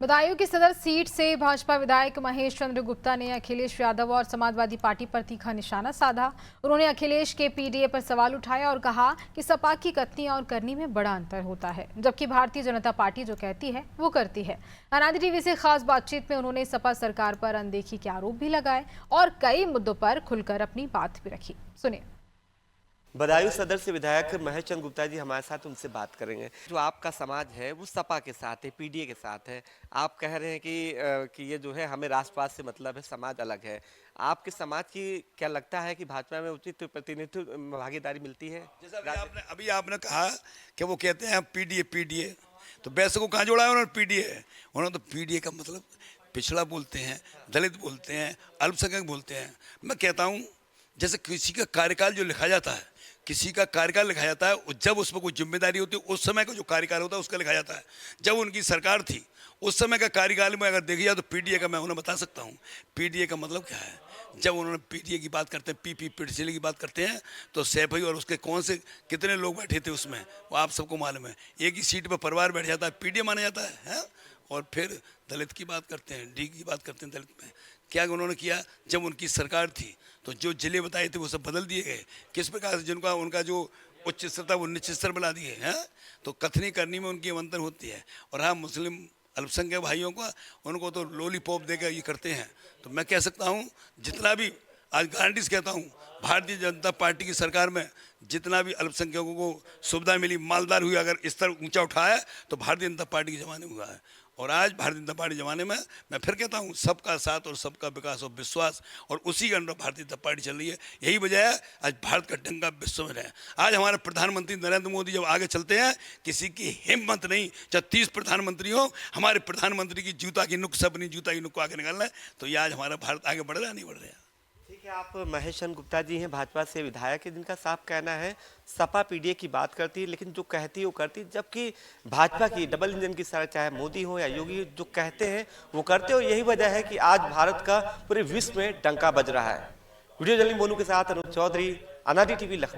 बदायूं की सदर सीट से भाजपा विधायक महेश चंद्र गुप्ता ने अखिलेश यादव और समाजवादी पार्टी पर तीखा निशाना साधा। उन्होंने अखिलेश के पीडीए पर सवाल उठाया और कहा कि सपा की कथनी और करनी में बड़ा अंतर होता है, जबकि भारतीय जनता पार्टी जो कहती है वो करती है। अनादि टीवी से खास बातचीत में उन्होंने सपा सरकार पर अनदेखी के आरोप भी लगाए और कई मुद्दों पर खुलकर अपनी बात भी रखी। सुनिए। बदायूं सदर से विधायक महेश चंद्र गुप्ता जी हमारे साथ, उनसे बात करेंगे। जो आपका समाज है वो सपा के साथ है, पीडीए के साथ है। आप कह रहे हैं कि ये जो है हमें राष्ट्रवाद से मतलब है, समाज अलग है। आपके समाज की क्या लगता है कि भाजपा में उचित प्रतिनिधित्व भागीदारी मिलती है? जैसा अभी आपने कहा कि वो कहते हैं पीडीए पीडीए, तो वैसे को कहाँ जोड़ा है उन्होंने? पीडीए उन्होंने तो पीडीए का मतलब पिछड़ा बोलते हैं, दलित बोलते हैं, अल्पसंख्यक बोलते हैं। मैं कहता हूँ जैसे किसी का कार्यकाल जो लिखा जाता है, किसी का कार्यकाल लिखा जाता है, जब उस पर कोई जिम्मेदारी होती है उस समय का जो कार्यकाल होता है उसका लिखा जाता है। जब उनकी सरकार थी उस समय का कार्यकाल में अगर देखी जाए तो पीडीए का मैं उन्हें बता सकता हूँ। पीडीए का मतलब क्या है? जब उन्होंने पीडीए की बात करते हैं, पीपी पिछले की बात करते हैं, तो सैफ भाई और उसके कौन से कितने लोग बैठे थे उसमें, वो आप सबको मालूम है। एक ही सीट पर परिवार बैठ जाता है, पीडीए माना जाता है? और फिर दलित की बात करते हैं, डी की बात करते हैं। दलित में क्या उन्होंने किया? जब उनकी सरकार थी तो जो जिले बताए थे वो सब बदल दिए गए। किस प्रकार से जिनका उनका जो उच्च स्तर था वो निश्चित स्तर बना दिए हैं। तो कथनी करनी में उनकी अंतर होती है। और हाँ, मुस्लिम अल्पसंख्यक भाइयों को उनको तो लॉलीपॉप देकर ये करते हैं। तो मैं कह सकता हूँ जितना भी आज गारंटी से कहता हूँ, भारतीय जनता पार्टी की सरकार में जितना भी अल्पसंख्यकों को सुविधा मिली, मालदार हुई, अगर स्तर ऊंचा उठाया तो भारतीय जनता पार्टी के ज़माने में हुआ है। और आज भारतीय जनता पार्टी ज़माने में मैं फिर कहता हूँ सबका साथ और सबका विकास और विश्वास, और उसी के अंदर भारतीय जनता पार्टी चल रही है। यही वजह है आज भारत का डंका विश्व में है। आज हमारे प्रधानमंत्री नरेंद्र मोदी जब आगे चलते हैं, किसी की हिम्मत नहीं, चाहे 30 प्रधानमंत्री हो, हमारे प्रधानमंत्री की जूता की नुक से अपनी जूता की नुक को आगे निकालना है। तो ये आज हमारा भारत आगे बढ़ रहा है, नहीं बढ़ रहा है? ठीक है, आप महेश चंद्र गुप्ता जी हैं, भाजपा से विधायक है, जिनका साफ कहना है सपा पीडीए की बात करती है, लेकिन जो कहती है वो करती है। जबकि भाजपा की डबल इंजन की सरकार, चाहे मोदी हो या योगी, जो कहते हैं वो करते हो। यही वजह है कि आज भारत का पूरे विश्व में डंका बज रहा है। वीडियो जर्नलिस्ट मोनू के साथ अनुज चौधरी, अनादि टीवी, लखनऊ।